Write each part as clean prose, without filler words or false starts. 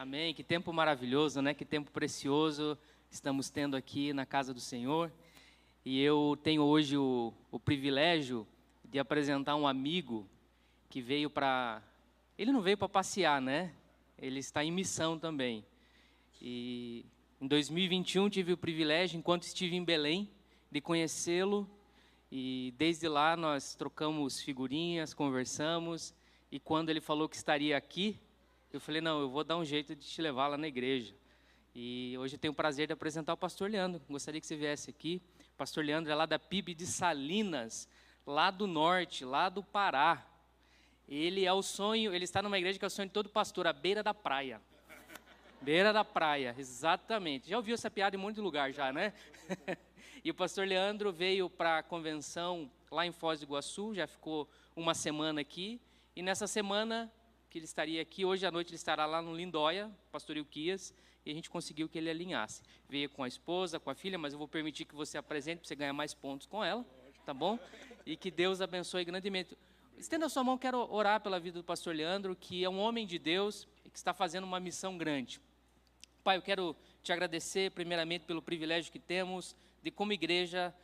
Amém. Que tempo maravilhoso, né? Que tempo precioso estamos tendo aqui na casa do Senhor. E eu tenho hoje o privilégio de apresentar um amigo que veio para... Ele não veio para passear, né? Ele está em missão também. E em 2021 tive o privilégio, enquanto estive em Belém, de conhecê-lo. E desde lá nós trocamos figurinhas, conversamos. E quando ele falou que estaria aqui, eu falei, não, eu vou dar um jeito de te levar lá na igreja. E hoje eu tenho o prazer de apresentar o pastor Leandro. Gostaria que você viesse aqui. O pastor Leandro é lá da PIB de Salinas, lá do norte, lá do Pará. Ele é o sonho, ele está numa igreja que é o sonho de todo pastor, à beira da praia. Beira da praia, exatamente. Já ouviu essa piada em um monte de lugar já, né? E o pastor Leandro veio para a convenção lá em Foz do Iguaçu, já ficou uma semana aqui. E nessa semana que ele estaria aqui, hoje à noite ele estará lá no Lindóia, pastor Ilquias, e a gente conseguiu que ele alinhasse. Veio com a esposa, com a filha, mas eu vou permitir que você apresente, para você ganhar mais pontos com ela, tá bom? E que Deus abençoe grandemente. Estenda a sua mão, quero orar pela vida do pastor Leandro, que é um homem de Deus e que está fazendo uma missão grande. Pai, eu quero te agradecer primeiramente pelo privilégio que temos de, como igreja,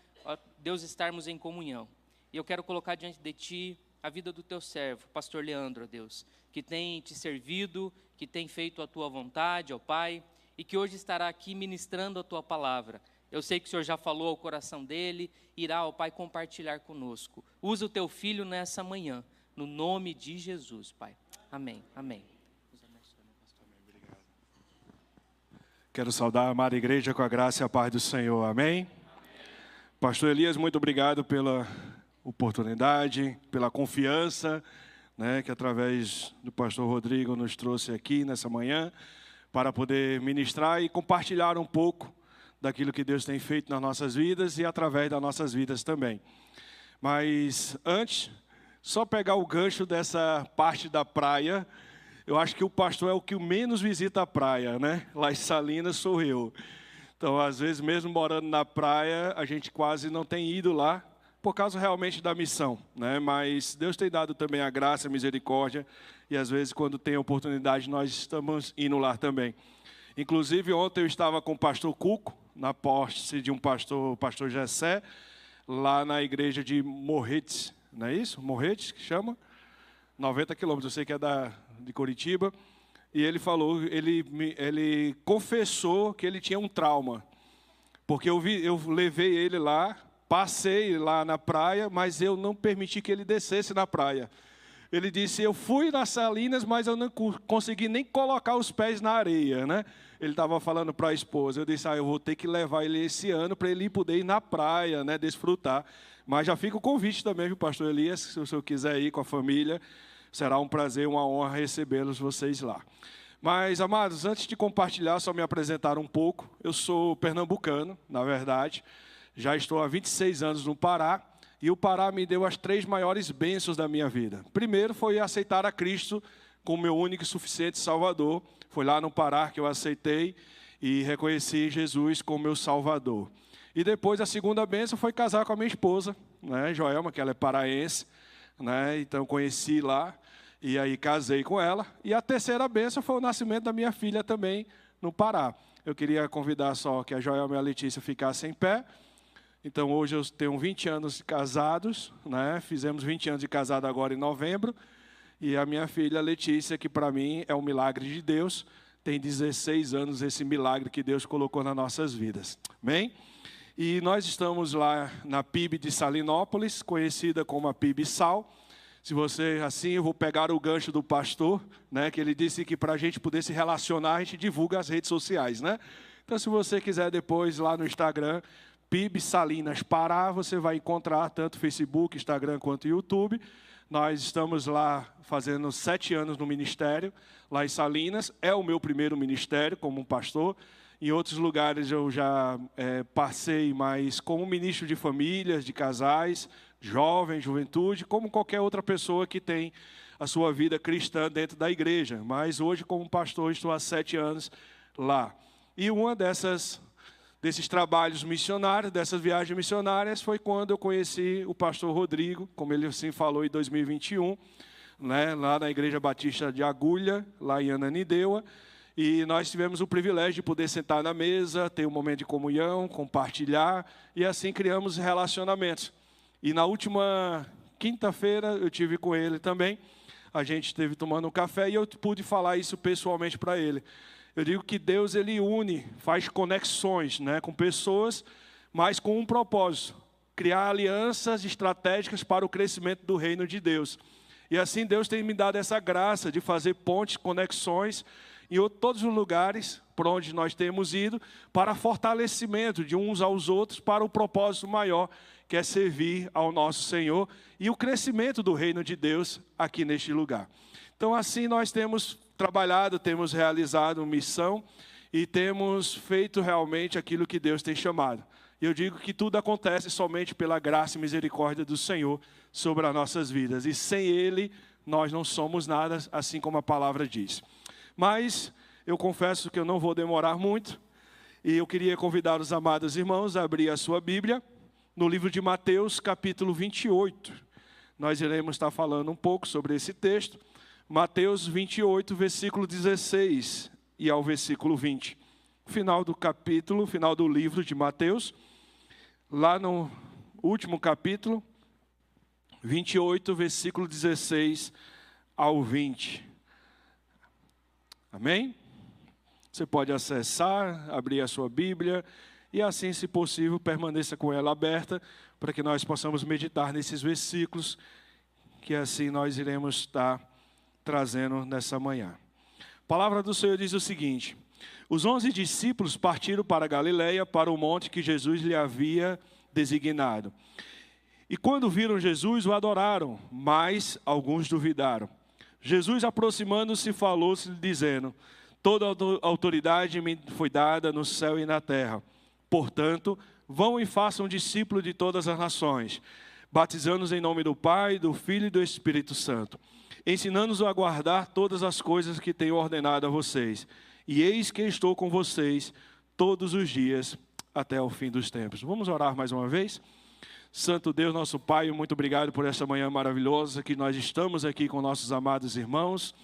Deus, estarmos em comunhão. E eu quero colocar diante de Ti a vida do Teu servo, pastor Leandro, ó Deus, que tem Te servido, que tem feito a Tua vontade, ó Pai, e que hoje estará aqui ministrando a Tua palavra. Eu sei que o Senhor já falou ao coração dele, irá, ó Pai, compartilhar conosco. Usa o Teu filho nessa manhã, no nome de Jesus, Pai. Amém, amém. Quero saudar a amada igreja com a graça e a paz do Senhor, amém? Pastor Elias, muito obrigado pela oportunidade, pela confiança, né, que através do pastor Rodrigo nos trouxe aqui nessa manhã, para poder ministrar e compartilhar um pouco daquilo que Deus tem feito nas nossas vidas e através das nossas vidas também. Mas antes, só pegar o gancho dessa parte da praia. Eu acho que o pastor é o que menos visita a praia, né? Lá em Salinas sou eu. Então, às vezes, mesmo morando na praia, a gente quase não tem ido lá, por causa realmente da missão, né? Mas Deus tem dado também a graça, a misericórdia, e às vezes, quando tem oportunidade, nós estamos indo lá também. Inclusive, ontem eu estava com o pastor Cuco, na posse de um pastor, o pastor Gessé, lá na igreja de Morretes, não é isso? Morretes, que chama? 90 quilômetros, eu sei que é de Curitiba, e ele falou, ele confessou que ele tinha um trauma, porque eu levei ele lá, passei lá na praia, mas eu não permiti que ele descesse na praia. Ele disse, eu fui nas Salinas, mas eu não consegui nem colocar os pés na areia, né? Ele estava falando para a esposa, eu disse, eu vou ter que levar ele esse ano para ele poder ir na praia, né, desfrutar. Mas já fica o convite também, viu, pastor Elias, se o senhor quiser ir com a família, será um prazer, uma honra recebê-los vocês lá. Mas, amados, antes de compartilhar, só me apresentar um pouco. Eu sou pernambucano, na verdade. Já estou há 26 anos no Pará. E o Pará me deu as 3 maiores bênçãos da minha vida. Primeiro foi aceitar a Cristo como meu único e suficiente Salvador. Foi lá no Pará que eu aceitei e reconheci Jesus como meu Salvador. E depois a segunda bênção foi casar com a minha esposa, né, Joelma, que ela é paraense. Né? Então conheci lá e aí casei com ela. E a terceira bênção foi o nascimento da minha filha também no Pará. Eu queria convidar só que a Joelma e a Letícia ficassem em pé. Então hoje eu tenho 20 anos de casados, né? Fizemos 20 anos de casado agora em novembro. E a minha filha Letícia, que para mim é um milagre de Deus, tem 16 anos esse milagre que Deus colocou nas nossas vidas. Amém? E nós estamos lá na PIB de Salinópolis, conhecida como a PIB Sal. Se você, assim, eu vou pegar o gancho do pastor, né, que ele disse que para a gente poder se relacionar, a gente divulga as redes sociais, né? Então, se você quiser depois lá no Instagram, PIB Salinas Pará, você vai encontrar tanto Facebook, Instagram quanto YouTube. Nós estamos lá fazendo 7 anos no ministério, lá em Salinas. É o meu primeiro ministério como um pastor. Em outros lugares eu já passei, mas como ministro de famílias, de casais, jovens, juventude, como qualquer outra pessoa que tem a sua vida cristã dentro da igreja. Mas hoje, como pastor, estou há 7 anos lá. E uma desses trabalhos missionários, dessas viagens missionárias, foi quando eu conheci o pastor Rodrigo, como ele assim falou em 2021, né, lá na Igreja Batista de Agulha, lá em Ananindeua. E nós tivemos o privilégio de poder sentar na mesa, ter um momento de comunhão, compartilhar, e assim criamos relacionamentos. E na última quinta-feira eu tive com ele também, a gente esteve tomando um café e eu pude falar isso pessoalmente para ele. Eu digo que Deus, ele une, faz conexões, né, com pessoas, mas com um propósito: criar alianças estratégicas para o crescimento do reino de Deus. E assim Deus tem me dado essa graça de fazer pontes, conexões, em todos os lugares por onde nós temos ido, para fortalecimento de uns aos outros, para o propósito maior, que é servir ao nosso Senhor e o crescimento do reino de Deus aqui neste lugar. Então assim nós temos trabalhado, temos realizado missão e temos feito realmente aquilo que Deus tem chamado. E eu digo que tudo acontece somente pela graça e misericórdia do Senhor sobre as nossas vidas. E sem Ele, nós não somos nada, assim como a palavra diz. Mas eu confesso que eu não vou demorar muito. E eu queria convidar os amados irmãos a abrir a sua Bíblia no livro de Mateus, capítulo 28. Nós iremos estar falando um pouco sobre esse texto. Mateus 28, versículo 16 e ao versículo 20. Final do capítulo, final do livro de Mateus. Lá no último capítulo, 28, versículo 16 ao 20. Amém? Você pode acessar, abrir a sua Bíblia e assim, se possível, permaneça com ela aberta para que nós possamos meditar nesses versículos que assim nós iremos estar trazendo nessa manhã. A palavra do Senhor diz o seguinte: os 11 discípulos partiram para Galiléia, para o monte que Jesus lhe havia designado. E quando viram Jesus, o adoraram, mas alguns duvidaram. Jesus, aproximando-se, falou-se, dizendo: toda autoridade me foi dada no céu e na terra. Portanto, vão e façam discípulos de todas as nações, batizando-os em nome do Pai, do Filho e do Espírito Santo, ensinando-os a guardar todas as coisas que tenho ordenado a vocês. E eis que estou com vocês todos os dias, até o fim dos tempos. Vamos orar mais uma vez? Santo Deus, nosso Pai, muito obrigado por essa manhã maravilhosa que nós estamos aqui com nossos amados irmãos,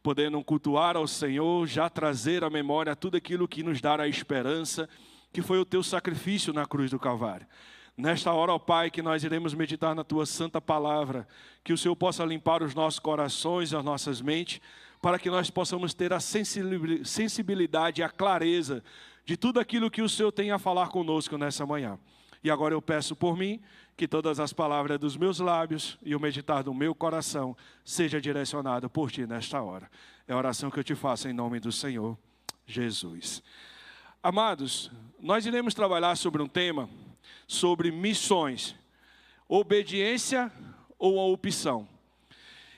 podendo cultuar ao Senhor, já trazer à memória tudo aquilo que nos dá a esperança, que foi o teu sacrifício na cruz do Calvário. Nesta hora, ó Pai, que nós iremos meditar na tua santa palavra, que o Senhor possa limpar os nossos corações e as nossas mentes, para que nós possamos ter a sensibilidade e a clareza de tudo aquilo que o Senhor tem a falar conosco nessa manhã. E agora eu peço por mim, que todas as palavras dos meus lábios e o meditar do meu coração seja direcionado por Ti nesta hora. É a oração que eu te faço em nome do Senhor Jesus. Amados, nós iremos trabalhar sobre um tema, sobre missões, obediência ou a opção.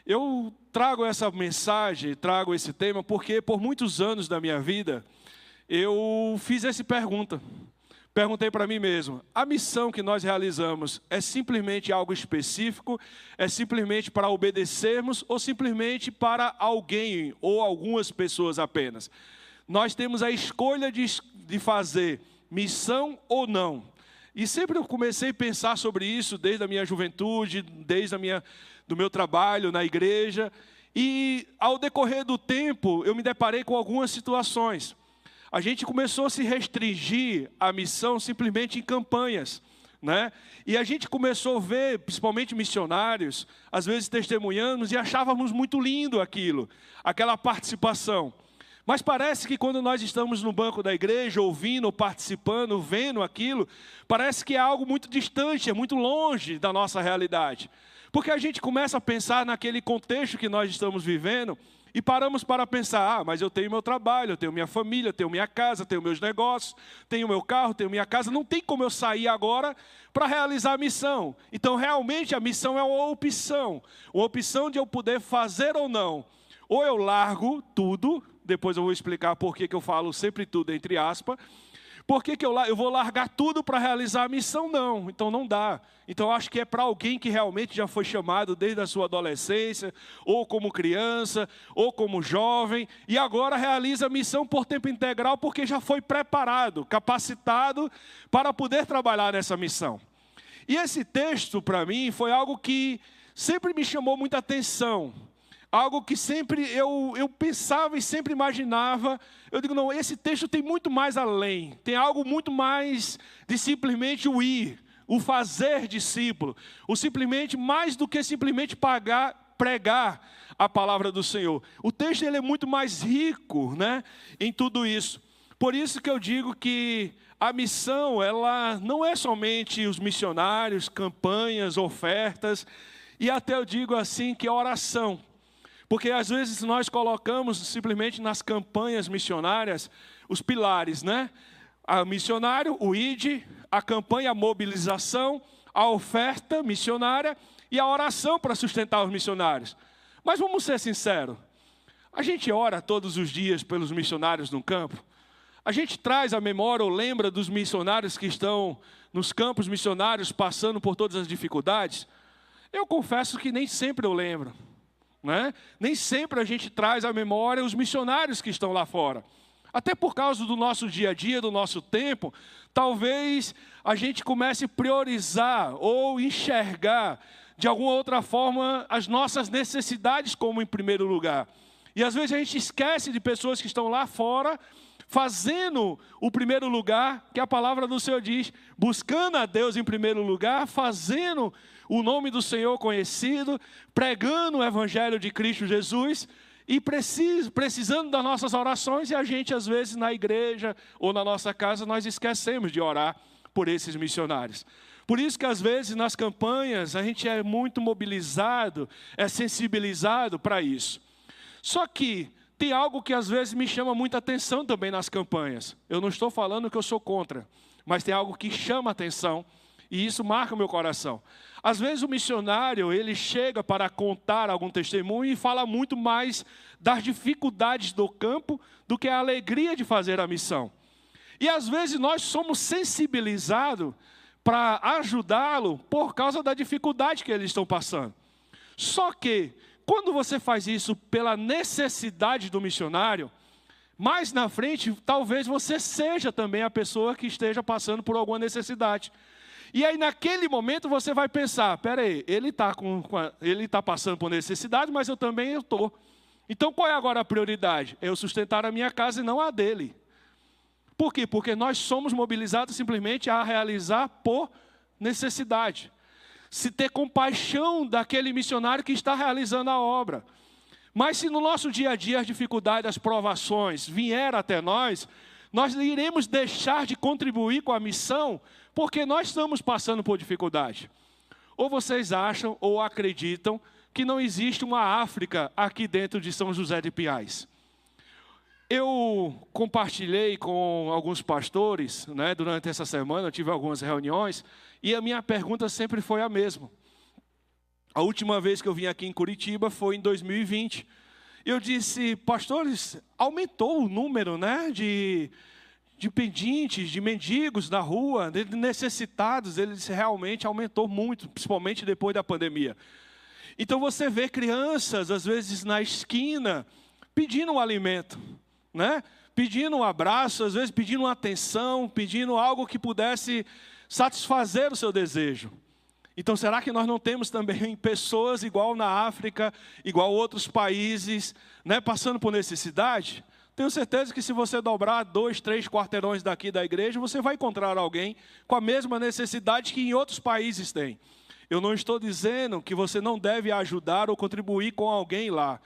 Eu trago essa mensagem, trago esse tema, porque por muitos anos da minha vida, eu fiz essa pergunta. Perguntei para mim mesmo: a missão que nós realizamos é simplesmente algo específico? É simplesmente para obedecermos ou simplesmente para alguém ou algumas pessoas apenas? Nós temos a escolha de fazer missão ou não. E sempre eu comecei a pensar sobre isso desde a minha juventude, desde do meu trabalho na igreja. E ao decorrer do tempo, eu me deparei com algumas situações. A gente começou a se restringir à missão simplesmente em campanhas, né? E a gente começou a ver, principalmente missionários, às vezes testemunhamos e achávamos muito lindo aquilo, aquela participação. Mas parece que quando nós estamos no banco da igreja, ouvindo, participando, vendo aquilo, parece que é algo muito distante, é muito longe da nossa realidade. Porque a gente começa a pensar naquele contexto que nós estamos vivendo, e paramos para pensar: mas eu tenho meu trabalho, eu tenho minha família, eu tenho minha casa, tenho meus negócios, tenho meu carro, tenho minha casa, não tem como eu sair agora para realizar a missão. Então realmente a missão é uma opção de eu poder fazer ou não. Ou eu largo tudo, depois eu vou explicar por que eu falo sempre tudo entre aspas. Por que eu vou largar tudo para realizar a missão? Não, então não dá. Então eu acho que é para alguém que realmente já foi chamado desde a sua adolescência, ou como criança, ou como jovem, e agora realiza a missão por tempo integral porque já foi preparado, capacitado para poder trabalhar nessa missão. E esse texto para mim foi algo que sempre me chamou muita atenção. algo que sempre eu pensava e sempre imaginava. Eu digo, não, esse texto tem muito mais além. Tem algo muito mais de simplesmente o ir, o fazer discípulo. O simplesmente, mais do que simplesmente pregar a palavra do Senhor. O texto ele é muito mais rico, né, em tudo isso. Por isso que eu digo que a missão, ela não é somente os missionários, campanhas, ofertas, e até eu digo assim que a oração. Porque às vezes nós colocamos simplesmente nas campanhas missionárias os pilares, né? A missionário, o ID, a campanha, a mobilização, a oferta missionária e a oração para sustentar os missionários. Mas vamos ser sinceros, a gente ora todos os dias pelos missionários no campo? A gente traz a memória ou lembra dos missionários que estão nos campos missionários passando por todas as dificuldades? Eu confesso que nem sempre eu lembro, né? Nem sempre a gente traz à memória os missionários que estão lá fora. Até por causa do nosso dia a dia, do nosso tempo, talvez a gente comece a priorizar ou enxergar de alguma outra forma as nossas necessidades como em primeiro lugar. E às vezes a gente esquece de pessoas que estão lá fora, fazendo o primeiro lugar, que a palavra do Senhor diz, buscando a Deus em primeiro lugar, fazendo o nome do Senhor conhecido, pregando o Evangelho de Cristo Jesus, e precisando das nossas orações, e a gente às vezes na igreja ou na nossa casa, nós esquecemos de orar por esses missionários. Por isso que às vezes nas campanhas a gente é muito mobilizado, é sensibilizado para isso. Só que tem algo que às vezes me chama muita atenção também nas campanhas. Eu não estou falando que eu sou contra, mas tem algo que chama atenção e isso marca o meu coração. Às vezes o missionário, ele chega para contar algum testemunho e fala muito mais das dificuldades do campo do que a alegria de fazer a missão. E às vezes nós somos sensibilizados para ajudá-lo por causa da dificuldade que eles estão passando. Só que, quando você faz isso pela necessidade do missionário, mais na frente, talvez você seja também a pessoa que esteja passando por alguma necessidade. E aí, naquele momento, você vai pensar, peraí, ele está passando por necessidade, mas eu também estou. Então, qual é agora a prioridade? É eu sustentar a minha casa e não a dele. Por quê? Porque nós somos mobilizados simplesmente a realizar por necessidade. Se ter compaixão daquele missionário que está realizando a obra. Mas se no nosso dia a dia as dificuldades, as provações vieram até nós iremos deixar de contribuir com a missão porque nós estamos passando por dificuldade. Ou vocês acham ou acreditam que não existe uma África aqui dentro de São José de Piais? Eu compartilhei com alguns pastores, né, durante essa semana, eu tive algumas reuniões, e a minha pergunta sempre foi a mesma. A última vez que eu vim aqui em Curitiba foi em 2020. Eu disse, pastores, aumentou o número, né, de pedintes, de mendigos na rua, de necessitados, eles realmente aumentou muito, principalmente depois da pandemia. Então você vê crianças, às vezes na esquina, pedindo um alimento, né? Pedindo um abraço, às vezes pedindo uma atenção, pedindo algo que pudesse satisfazer o seu desejo. Então será que nós não temos também pessoas igual na África, igual outros países, né, passando por necessidade? Tenho certeza que se você dobrar 2, 3 quarteirões daqui da igreja, você vai encontrar alguém com a mesma necessidade que em outros países tem. Eu não estou dizendo que você não deve ajudar ou contribuir com alguém lá.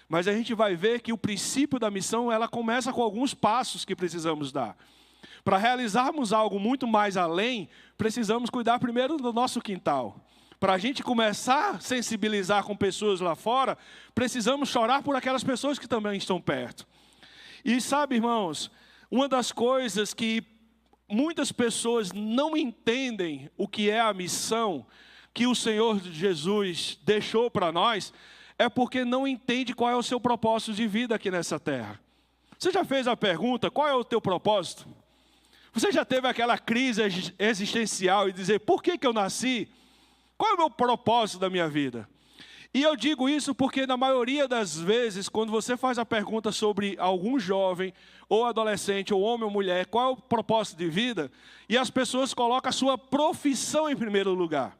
Mas a gente vai ver que o princípio da missão, ela começa com alguns passos que precisamos dar. Para realizarmos algo muito mais além, precisamos cuidar primeiro do nosso quintal. Para a gente começar a sensibilizar com pessoas lá fora, precisamos chorar por aquelas pessoas que também estão perto. E sabe, irmãos, uma das coisas que muitas pessoas não entendem o que é a missão que o Senhor Jesus deixou para nós, é porque não entende qual é o seu propósito de vida aqui nessa terra. Você já fez a pergunta, qual é o teu propósito? Você já teve aquela crise existencial e dizer, por que eu nasci? Qual é o meu propósito da minha vida? E eu digo isso porque na maioria das vezes, quando você faz a pergunta sobre algum jovem, ou adolescente, ou homem ou mulher, qual é o propósito de vida? E as pessoas colocam a sua profissão em primeiro lugar.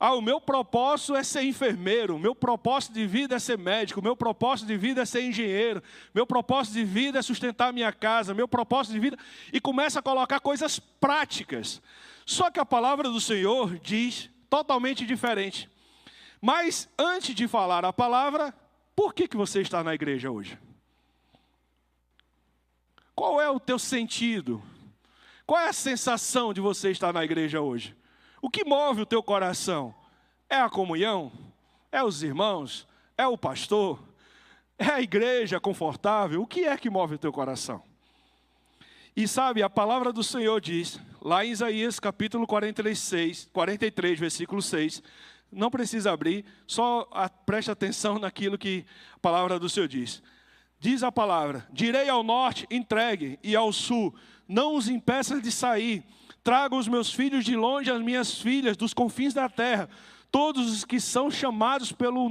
O meu propósito é ser enfermeiro, o meu propósito de vida é ser médico, o meu propósito de vida é ser engenheiro, meu propósito de vida é sustentar a minha casa, meu propósito de vida... E começa a colocar coisas práticas. Só que a palavra do Senhor diz totalmente diferente. Mas antes de falar a palavra, por que você está na igreja hoje? Qual é o teu sentido? Qual é a sensação de você estar na igreja hoje? O que move o teu coração? É a comunhão? É os irmãos? É o pastor? É a igreja confortável? O que é que move o teu coração? E sabe, a palavra do Senhor diz, lá em Isaías capítulo 43, versículo 6, não precisa abrir, só preste atenção naquilo que a palavra do Senhor diz. Diz a palavra: direi ao norte, entregue, e ao sul, não os impeças de sair. Trago os meus filhos de longe, as minhas filhas, dos confins da terra, todos os que são chamados pelo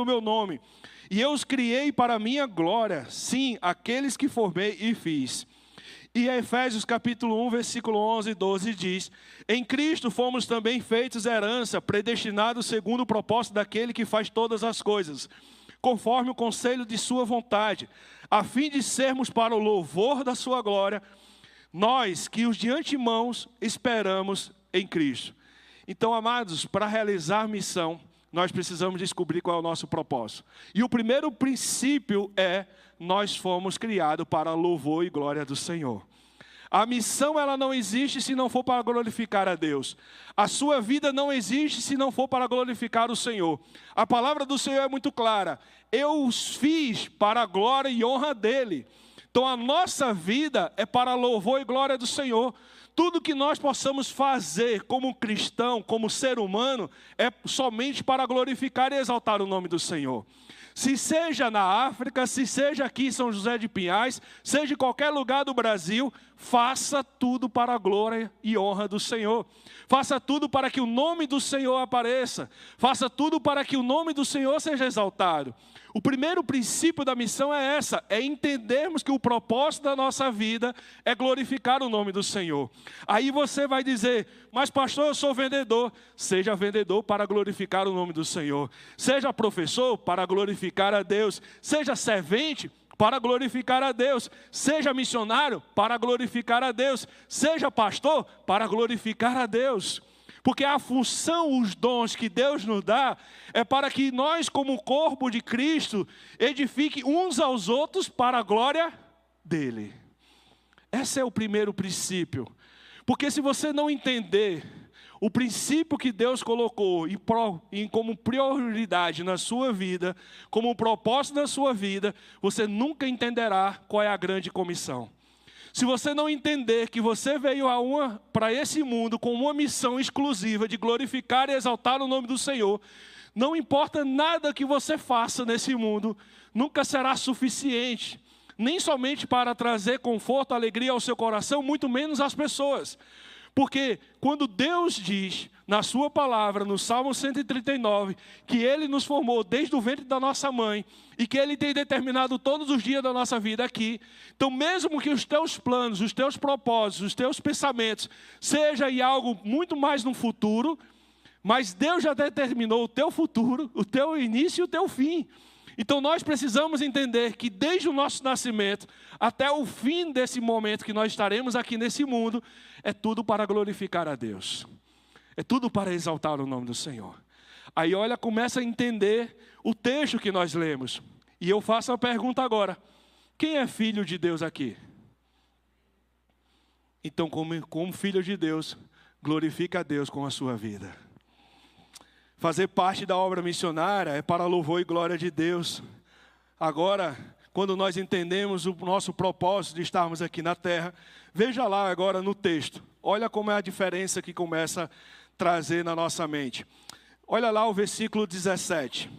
meu nome. E eu os criei para a minha glória, sim, aqueles que formei e fiz. E Efésios capítulo 1, versículo 11 e 12 diz: em Cristo fomos também feitos herança, predestinados segundo o propósito daquele que faz todas as coisas, conforme o conselho de sua vontade, a fim de sermos para o louvor da sua glória, nós que os de antemão esperamos em Cristo. Então, amados, para realizar missão, nós precisamos descobrir qual é o nosso propósito. E o primeiro princípio é: nós fomos criados para louvor e glória do Senhor. A missão, ela não existe se não for para glorificar a Deus. A sua vida não existe se não for para glorificar o Senhor. A palavra do Senhor é muito clara: eu os fiz para a glória e honra dEle. Então a nossa vida é para louvor e glória do Senhor. Tudo que nós possamos fazer como cristão, como ser humano, é somente para glorificar e exaltar o nome do Senhor. Se seja na África, se seja aqui em São José de Pinhais, seja em qualquer lugar do Brasil, faça tudo para a glória e honra do Senhor. Faça tudo para que o nome do Senhor apareça. Faça tudo para que o nome do Senhor seja exaltado. O primeiro princípio da missão é essa: é entendermos que o propósito da nossa vida é glorificar o nome do Senhor. Aí você vai dizer: mas pastor, eu sou vendedor. Seja vendedor para glorificar o nome do Senhor. Seja professor para glorificar a Deus. Seja servente para glorificar a Deus. Seja missionário para glorificar a Deus. Seja pastor para glorificar a Deus. Porque a função, os dons que Deus nos dá, é para que nós, como corpo de Cristo, edifique uns aos outros para a glória dEle. Esse é o primeiro princípio. Porque se você não entender o princípio que Deus colocou como prioridade na sua vida, como um propósito na sua vida, você nunca entenderá qual é a grande comissão. Se você não entender que você veio para esse mundo com uma missão exclusiva de glorificar e exaltar o nome do Senhor, não importa nada que você faça nesse mundo, nunca será suficiente, nem somente para trazer conforto, alegria ao seu coração, muito menos às pessoas. Porque quando Deus diz na sua palavra, no Salmo 139, que Ele nos formou desde o ventre da nossa mãe e que Ele tem determinado todos os dias da nossa vida aqui, então mesmo que os teus planos, os teus propósitos, os teus pensamentos seja em algo muito mais no futuro, mas Deus já determinou o teu futuro, o teu início e o teu fim. Então nós precisamos entender que desde o nosso nascimento até o fim desse momento que nós estaremos aqui nesse mundo, é tudo para glorificar a Deus. É tudo para exaltar o nome do Senhor. Aí olha, começa a entender o texto que nós lemos. E eu faço a pergunta agora: quem é filho de Deus aqui? Então, como filho de Deus, glorifica a Deus com a sua vida. Fazer parte da obra missionária é para louvor e glória de Deus. Agora, quando nós entendemos o nosso propósito de estarmos aqui na terra, veja lá agora no texto. Olha como é a diferença que começa a trazer na nossa mente. Olha lá o versículo 17.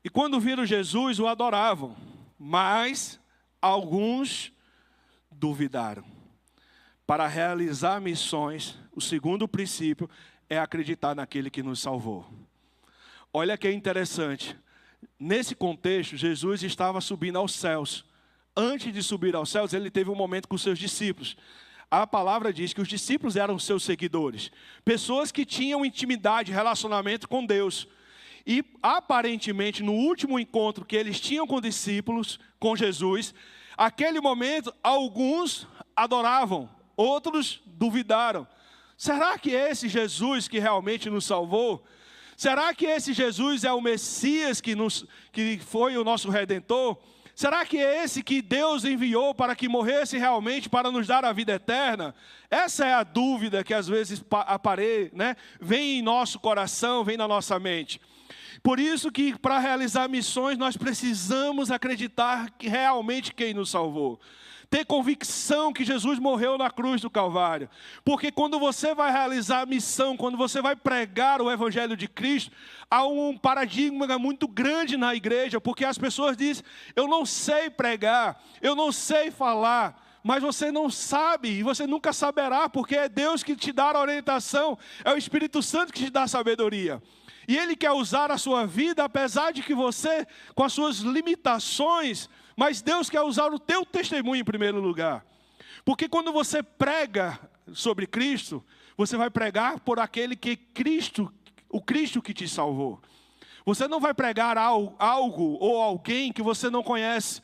E quando viram Jesus, o adoravam, mas alguns duvidaram. Para realizar missões, o segundo princípio é acreditar naquele que nos salvou. Olha que interessante. Nesse contexto, Jesus estava subindo aos céus. Antes de subir aos céus, ele teve um momento com seus discípulos. A palavra diz que os discípulos eram seus seguidores. Pessoas que tinham intimidade, relacionamento com Deus. E aparentemente no último encontro que eles tinham com discípulos, com Jesus, aquele momento alguns adoravam, outros duvidaram. Será que é esse Jesus que realmente nos salvou? Será que esse Jesus é o Messias que foi o nosso Redentor? Será que é esse que Deus enviou para que morresse realmente para nos dar a vida eterna? Essa é a dúvida que às vezes vem em nosso coração, vem na nossa mente. Por isso que para realizar missões nós precisamos acreditar que realmente quem nos salvou. Ter convicção que Jesus morreu na cruz do Calvário. Porque quando você vai realizar a missão, quando você vai pregar o Evangelho de Cristo, há um paradigma muito grande na igreja, porque as pessoas dizem, eu não sei pregar, eu não sei falar. Mas você não sabe, e você nunca saberá, porque é Deus que te dá a orientação, é o Espírito Santo que te dá a sabedoria. E Ele quer usar a sua vida, apesar de que você, com as suas limitações, mas Deus quer usar o teu testemunho em primeiro lugar. Porque quando você prega sobre Cristo, você vai pregar por aquele que o Cristo que te salvou. Você não vai pregar algo ou alguém que você não conhece.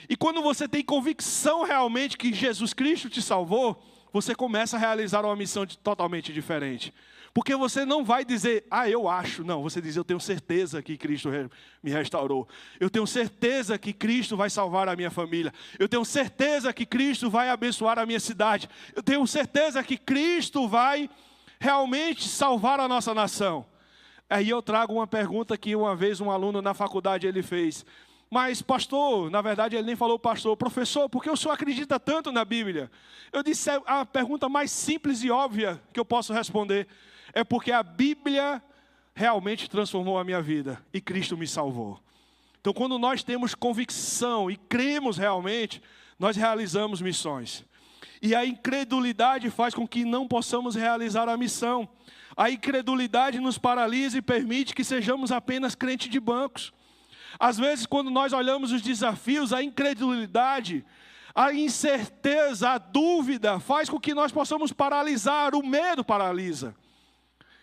E quando você tem convicção realmente que Jesus Cristo te salvou, você começa a realizar uma missão totalmente diferente. Porque você não vai dizer, eu acho. Não, você diz, eu tenho certeza que Cristo me restaurou. Eu tenho certeza que Cristo vai salvar a minha família. Eu tenho certeza que Cristo vai abençoar a minha cidade. Eu tenho certeza que Cristo vai realmente salvar a nossa nação. Aí eu trago uma pergunta que uma vez um aluno na faculdade ele fez. Mas pastor, na verdade ele nem falou pastor, professor, por que o senhor acredita tanto na Bíblia? Eu disse, a pergunta mais simples e óbvia que eu posso responder é porque a Bíblia realmente transformou a minha vida e Cristo me salvou. Então quando nós temos convicção e cremos realmente, nós realizamos missões. E a incredulidade faz com que não possamos realizar a missão. A incredulidade nos paralisa e permite que sejamos apenas crentes de bancos. Às vezes, quando nós olhamos os desafios, a incredulidade, a incerteza, a dúvida, faz com que nós possamos paralisar, o medo paralisa.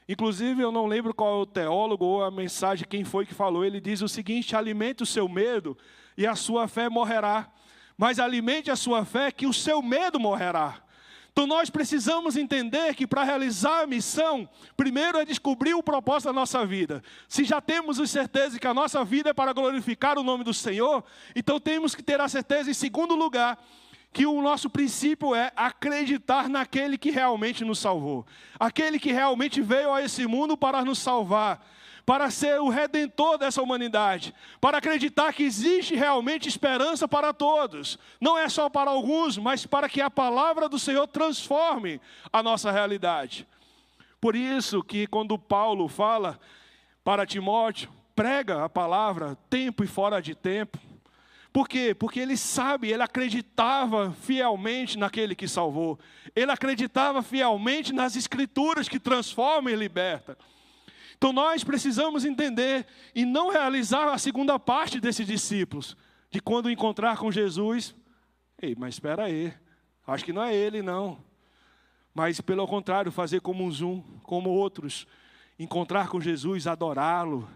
Inclusive, eu não lembro qual é o teólogo ou a mensagem, quem foi que falou, ele diz o seguinte, alimente o seu medo e a sua fé morrerá. Mas alimente a sua fé que o seu medo morrerá. Então nós precisamos entender que para realizar a missão, primeiro é descobrir o propósito da nossa vida. Se já temos a certeza que a nossa vida é para glorificar o nome do Senhor, então temos que ter a certeza, em segundo lugar, que o nosso princípio é acreditar naquele que realmente nos salvou. Aquele que realmente veio a esse mundo para nos salvar, para ser o redentor dessa humanidade, para acreditar que existe realmente esperança para todos. Não é só para alguns, mas para que a palavra do Senhor transforme a nossa realidade. Por isso que quando Paulo fala para Timóteo, prega a palavra tempo e fora de tempo. Por quê? Porque ele sabe, ele acreditava fielmente naquele que salvou. Ele acreditava fielmente nas escrituras que transformam e libertam. Então nós precisamos entender e não realizar a segunda parte desses discípulos. De quando encontrar com Jesus, mas espera aí, acho que não é ele não. Mas pelo contrário, fazer como como outros. Encontrar com Jesus, adorá-lo,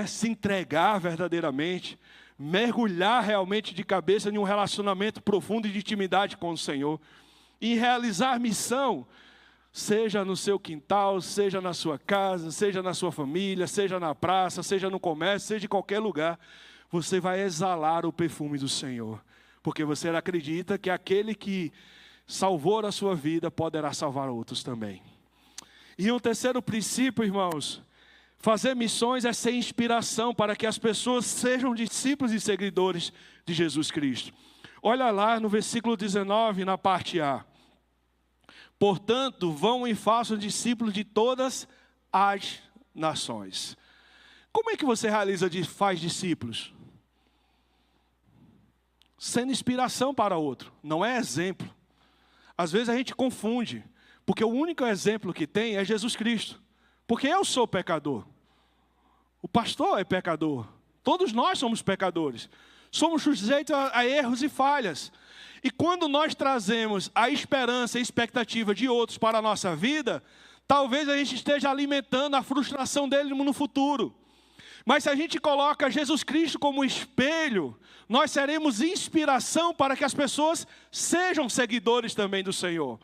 se entregar verdadeiramente. Mergulhar realmente de cabeça em um relacionamento profundo e de intimidade com o Senhor. E realizar missão, seja no seu quintal, seja na sua casa, seja na sua família, seja na praça, seja no comércio, seja em qualquer lugar, você vai exalar o perfume do Senhor. Porque você acredita que aquele que salvou a sua vida poderá salvar outros também. E um terceiro princípio, irmãos, fazer missões é ser inspiração para que as pessoas sejam discípulos e seguidores de Jesus Cristo. Olha lá no versículo 19, na parte A. Portanto, vão e façam discípulos de todas as nações. Como é que você faz discípulos? Sendo inspiração para outro, não é exemplo. Às vezes a gente confunde, porque o único exemplo que tem é Jesus Cristo. Porque eu sou pecador. O pastor é pecador. Todos nós somos pecadores. Somos sujeitos a erros e falhas. E quando nós trazemos a esperança e a expectativa de outros para a nossa vida, talvez a gente esteja alimentando a frustração dele no futuro. Mas se a gente coloca Jesus Cristo como espelho, nós seremos inspiração para que as pessoas sejam seguidores também do Senhor.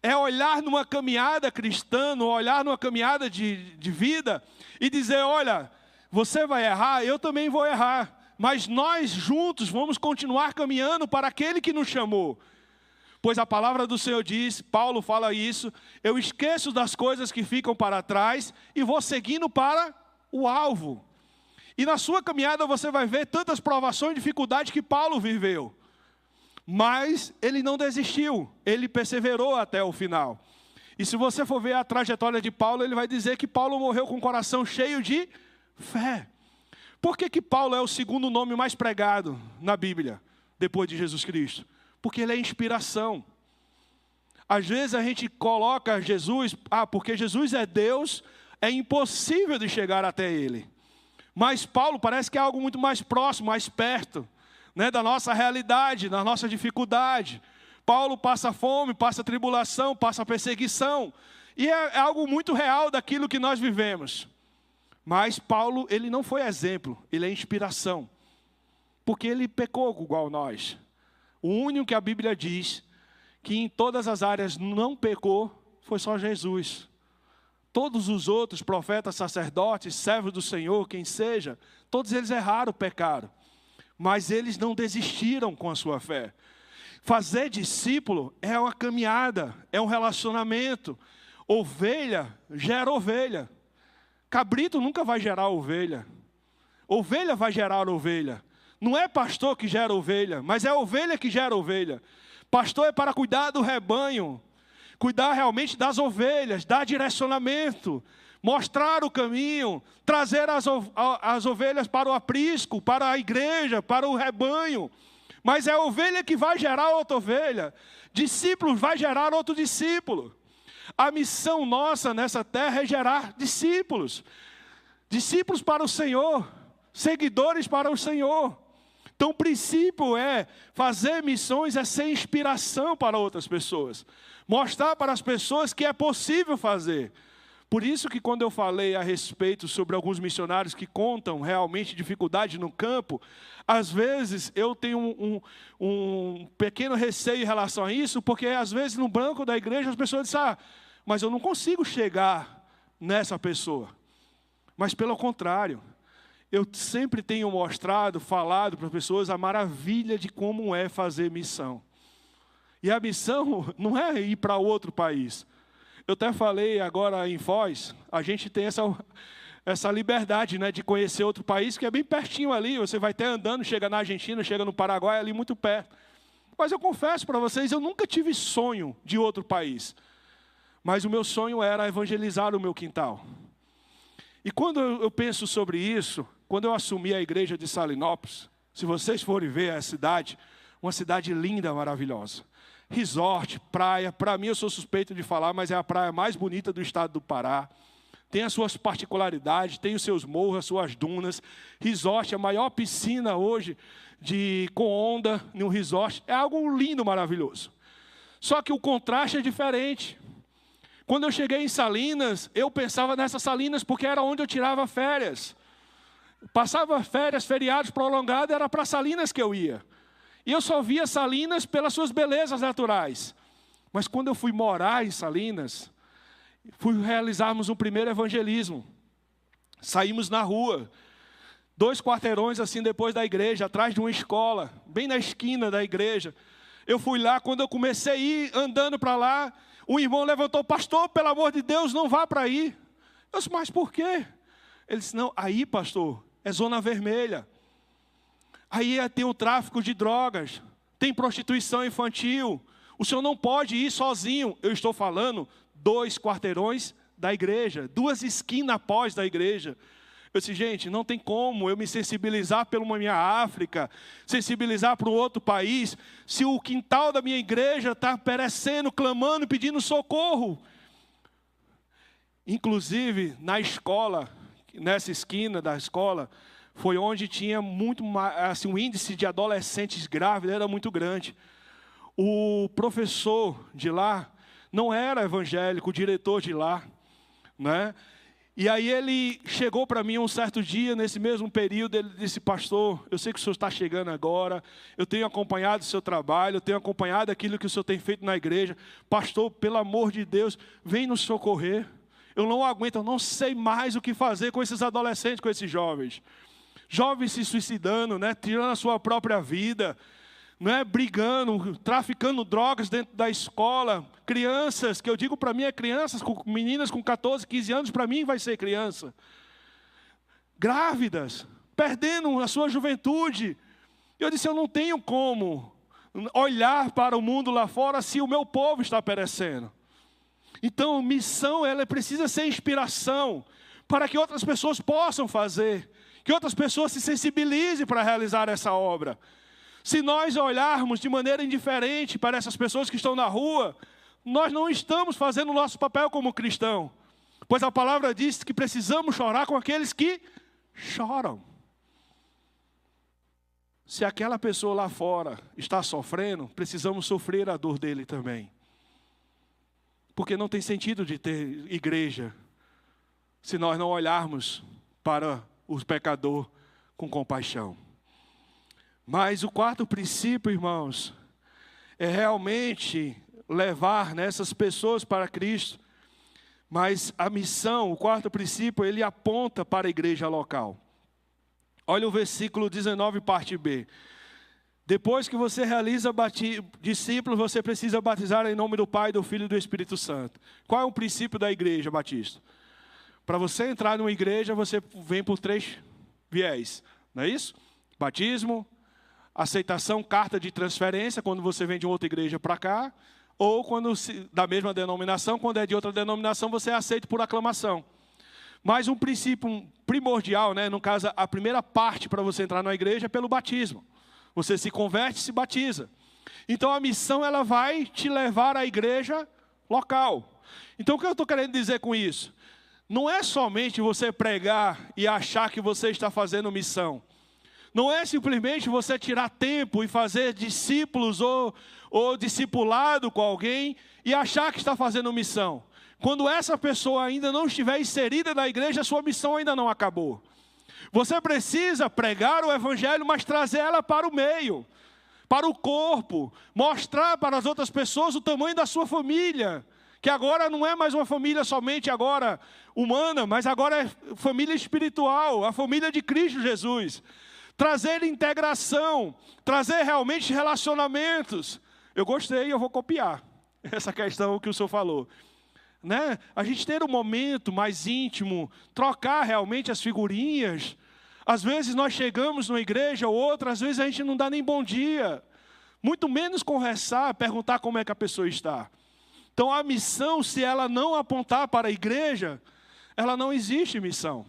É olhar numa caminhada cristã, olhar numa caminhada de vida e dizer, olha, você vai errar, eu também vou errar. Mas nós juntos vamos continuar caminhando para aquele que nos chamou. Pois a palavra do Senhor diz, Paulo fala isso, eu esqueço das coisas que ficam para trás e vou seguindo para o alvo. E na sua caminhada você vai ver tantas provações e dificuldades que Paulo viveu. Mas ele não desistiu, ele perseverou até o final. E se você for ver a trajetória de Paulo, ele vai dizer que Paulo morreu com o coração cheio de fé. Por que Paulo é o segundo nome mais pregado na Bíblia, depois de Jesus Cristo? Porque ele é inspiração. Às vezes a gente coloca Jesus, porque Jesus é Deus, é impossível de chegar até ele. Mas Paulo parece que é algo muito mais próximo, mais perto, né, da nossa realidade, da nossa dificuldade. Paulo passa fome, passa tribulação, passa perseguição. E é algo muito real daquilo que nós vivemos. Mas Paulo, ele não foi exemplo, ele é inspiração. Porque ele pecou igual nós. O único que a Bíblia diz que em todas as áreas não pecou foi só Jesus. Todos os outros, profetas, sacerdotes, servos do Senhor, quem seja, todos eles erraram, pecaram. Mas eles não desistiram com a sua fé. Fazer discípulo é uma caminhada, é um relacionamento. Ovelha gera ovelha. Cabrito nunca vai gerar ovelha. Ovelha vai gerar ovelha. Não é pastor que gera ovelha, mas é ovelha que gera ovelha. Pastor é para cuidar do rebanho, cuidar realmente das ovelhas, dar direcionamento, mostrar o caminho, trazer as ovelhas para o aprisco, para a igreja, para o rebanho. Mas é a ovelha que vai gerar outra ovelha. Discípulo vai gerar outro discípulo. A missão nossa nessa terra é gerar discípulos. Discípulos para o Senhor, seguidores para o Senhor. Então o princípio é fazer missões, é ser inspiração para outras pessoas. Mostrar para as pessoas que é possível fazer. Por isso que quando eu falei a respeito sobre alguns missionários que contam realmente dificuldade no campo, às vezes eu tenho um pequeno receio em relação a isso, porque às vezes no banco da igreja as pessoas dizem, mas eu não consigo chegar nessa pessoa. Mas pelo contrário, eu sempre tenho mostrado, falado para as pessoas a maravilha de como é fazer missão. E a missão não é ir para outro país. Eu até falei agora em Foz, a gente tem essa liberdade, né, de conhecer outro país, que é bem pertinho ali, você vai até andando, chega na Argentina, chega no Paraguai, ali muito perto. Mas eu confesso para vocês, eu nunca tive sonho de outro país. Mas o meu sonho era evangelizar o meu quintal. E quando eu penso sobre isso, quando eu assumi a igreja de Salinópolis, se vocês forem ver a cidade, uma cidade linda, maravilhosa. Resort, praia, para mim eu sou suspeito de falar, mas é a praia mais bonita do estado do Pará. Tem as suas particularidades, tem os seus morros, as suas dunas. Resort, a maior piscina hoje com onda no resort. É algo lindo, maravilhoso. Só que o contraste é diferente. Quando eu cheguei em Salinas, eu pensava nessas Salinas porque era onde eu tirava férias. Passava férias, feriados prolongados, era para Salinas que eu ia. E eu só via Salinas pelas suas belezas naturais. Mas quando eu fui morar em Salinas, realizarmos um primeiro evangelismo. Saímos na rua, 2 quarteirões assim depois da igreja, atrás de uma escola, bem na esquina da igreja. Eu fui lá, quando eu comecei a ir andando para lá, um irmão levantou, pastor, pelo amor de Deus, não vá para aí. Eu disse, mas por quê? Ele disse, não, aí pastor, é zona vermelha. Aí tem o tráfico de drogas, tem prostituição infantil. O senhor não pode ir sozinho. Eu estou falando 2 quarteirões da igreja, 2 esquinas após da igreja. Eu disse, gente, não tem como eu me sensibilizar pela minha África, sensibilizar para um outro país, se o quintal da minha igreja está perecendo, clamando, pedindo socorro. Inclusive, na escola, nessa esquina da escola, foi onde tinha muito mais, assim, o índice de adolescentes grávidos era muito grande. O professor de lá não era evangélico, o diretor de lá, né? E aí ele chegou para mim um certo dia, nesse mesmo período, ele disse: pastor, eu sei que o senhor está chegando agora, eu tenho acompanhado o seu trabalho, eu tenho acompanhado aquilo que o senhor tem feito na igreja. Pastor, pelo amor de Deus, vem nos socorrer. Eu não aguento, eu não sei mais o que fazer com esses adolescentes, com esses jovens. Jovens se suicidando, né? Tirando a sua própria vida, né? Brigando, traficando drogas dentro da escola. Crianças, que eu digo para mim é crianças, meninas com 14, 15 anos, para mim vai ser criança. Grávidas, perdendo a sua juventude. Eu disse: eu não tenho como olhar para o mundo lá fora se o meu povo está perecendo. Então, missão, ela precisa ser inspiração para que outras pessoas possam fazer, que outras pessoas se sensibilizem para realizar essa obra. Se nós olharmos de maneira indiferente para essas pessoas que estão na rua, nós não estamos fazendo o nosso papel como cristão. Pois a palavra diz que precisamos chorar com aqueles que choram. Se aquela pessoa lá fora está sofrendo, precisamos sofrer a dor dele também. Porque não tem sentido de ter igreja se nós não olharmos para o pecador com compaixão. Mas o quarto princípio, irmãos, é realmente levar essas pessoas para Cristo. Mas a missão, o quarto princípio, ele aponta para a igreja local. Olha o versículo 19, parte B. Depois que você realiza discípulos, você precisa batizar em nome do Pai, do Filho e do Espírito Santo. Qual é o princípio da igreja batista? Para você entrar numa igreja, você vem por 3 viés, não é isso? Batismo, aceitação, carta de transferência, quando você vem de outra igreja para cá, ou quando da mesma denominação, quando é de outra denominação, você é aceito por aclamação. Mas um princípio primordial, né, no caso, a primeira parte para você entrar na igreja é pelo batismo. Você se converte e se batiza. Então a missão, ela vai te levar à igreja local. Então o que eu estou querendo dizer com isso? Não é somente você pregar e achar que você está fazendo missão. Não é simplesmente você tirar tempo e fazer discípulos ou discipulado com alguém e achar que está fazendo missão. Quando essa pessoa ainda não estiver inserida na igreja, a sua missão ainda não acabou. Você precisa pregar o evangelho, mas trazer ela para o meio, para o corpo, mostrar para as outras pessoas o tamanho da sua família, que agora não é mais uma família somente agora humana, mas agora é família espiritual, a família de Cristo Jesus. Trazer integração, trazer realmente relacionamentos. Eu gostei, eu vou copiar essa questão que o senhor falou. Né? A gente ter um momento mais íntimo, trocar realmente as figurinhas. Às vezes nós chegamos numa igreja ou outra, às vezes a gente não dá nem bom dia. Muito menos conversar, perguntar como é que a pessoa está. Então a missão, se ela não apontar para a igreja, ela não existe missão.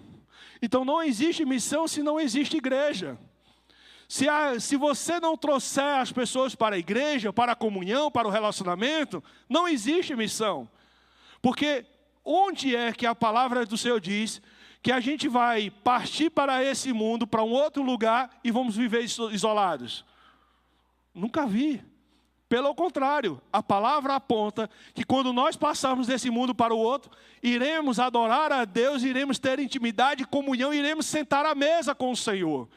Então não existe missão se não existe igreja. Se você não trouxer as pessoas para a igreja, para a comunhão, para o relacionamento, não existe missão. Porque onde é que a palavra do Senhor diz que a gente vai partir para esse mundo, para um outro lugar e vamos viver isolados? Nunca vi. Pelo contrário, a palavra aponta que quando nós passarmos desse mundo para o outro, iremos adorar a Deus, iremos ter intimidade e comunhão, iremos sentar à mesa com o Senhor.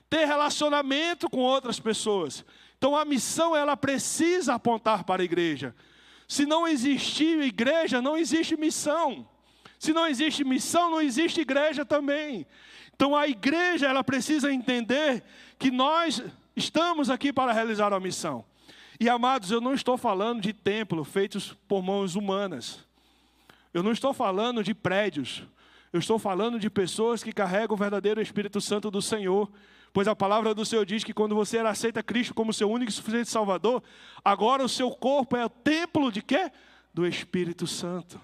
Ter relacionamento com outras pessoas. Então a missão, ela precisa apontar para a igreja. Se não existir igreja, não existe missão. Se não existe missão, não existe igreja também. Então a igreja, ela precisa entender que nós estamos aqui para realizar a missão. E amados, eu não estou falando de templos feitos por mãos humanas. Eu não estou falando de prédios. Eu estou falando de pessoas que carregam o verdadeiro Espírito Santo do Senhor. Pois a palavra do Senhor diz que quando você aceita Cristo como seu único e suficiente Salvador, agora o seu corpo é o templo de quê? Do Espírito Santo.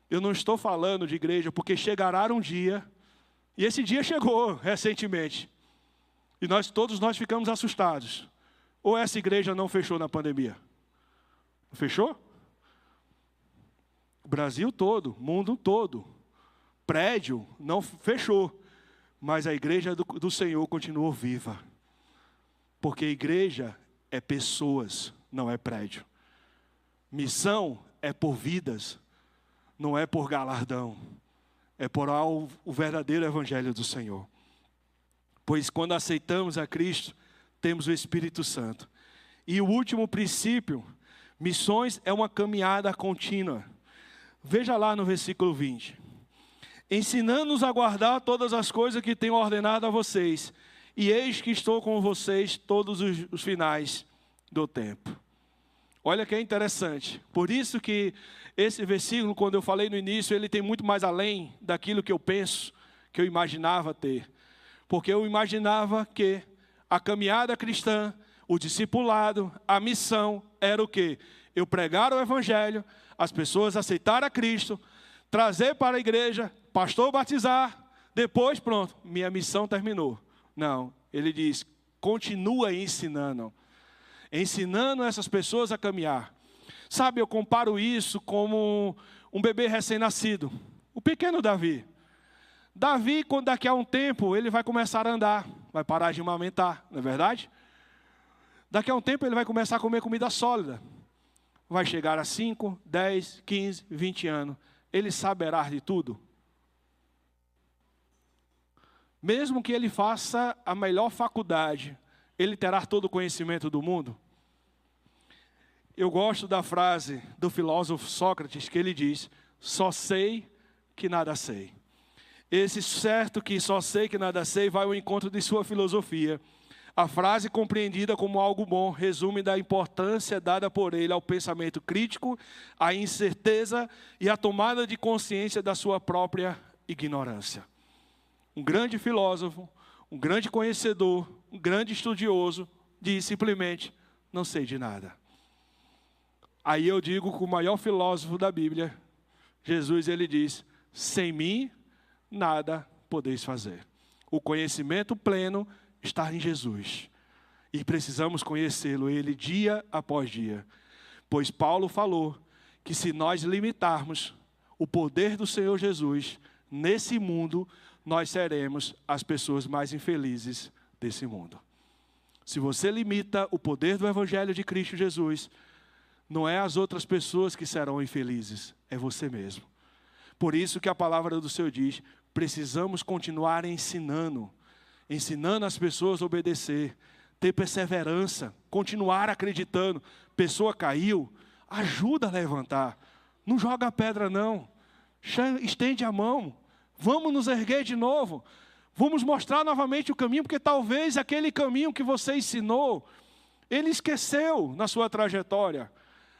Eu não estou falando de igreja, porque chegará um dia, e esse dia chegou recentemente, e todos nós ficamos assustados. Ou essa igreja não fechou na pandemia? Fechou? O Brasil todo, mundo todo, prédio, não fechou. mas a igreja do Senhor continuou viva. Porque igreja é pessoas, não é prédio. Missão é por vidas, não é por galardão. É por o verdadeiro evangelho do Senhor. Pois quando aceitamos a Cristo, temos o Espírito Santo. E o último princípio, missões é uma caminhada contínua. Veja lá no versículo 20. Ensinando-nos a guardar todas as coisas que tenho ordenado a vocês. E eis que estou com vocês todos os finais do tempo. Olha que é interessante. Por isso que esse versículo, quando eu falei no início, ele tem muito mais além daquilo que eu penso, que eu imaginava ter. Porque eu imaginava que a caminhada cristã, o discipulado, a missão era o quê? Eu pregar o evangelho, as pessoas aceitarem a Cristo, trazer para a igreja, pastor batizar, depois pronto, minha missão terminou. Não, ele diz, continua ensinando essas pessoas a caminhar. Sabe, eu comparo isso como um bebê recém-nascido, o pequeno Davi. Davi, quando daqui a um tempo, ele vai começar a andar, vai parar de amamentar, não é verdade? Daqui a um tempo ele vai começar a comer comida sólida. Vai chegar a 5, 10, 15, 20 anos. Ele saberá de tudo? Mesmo que ele faça a melhor faculdade, ele terá todo o conhecimento do mundo? Eu gosto da frase do filósofo Sócrates, que ele diz, só sei que nada sei. Esse certo que só sei que nada sei vai ao encontro de sua filosofia. A frase compreendida como algo bom resume da importância dada por ele ao pensamento crítico, à incerteza e à tomada de consciência da sua própria ignorância. Um grande filósofo, um grande conhecedor, um grande estudioso, diz simplesmente, não sei de nada. Aí eu digo com o maior filósofo da Bíblia, Jesus, ele diz, sem mim, nada podeis fazer. O conhecimento pleno está em Jesus. E precisamos conhecê-lo, ele dia após dia. Pois Paulo falou que se nós limitarmos o poder do Senhor Jesus nesse mundo, nós seremos as pessoas mais infelizes desse mundo. Se você limita o poder do Evangelho de Cristo Jesus, não é as outras pessoas que serão infelizes, é você mesmo. Por isso que a palavra do Senhor diz, precisamos continuar ensinando as pessoas a obedecer, ter perseverança, continuar acreditando. Pessoa caiu, ajuda a levantar. Não joga a pedra não, estende a mão. Vamos nos erguer de novo. Vamos mostrar novamente o caminho, porque talvez aquele caminho que você ensinou, ele esqueceu na sua trajetória.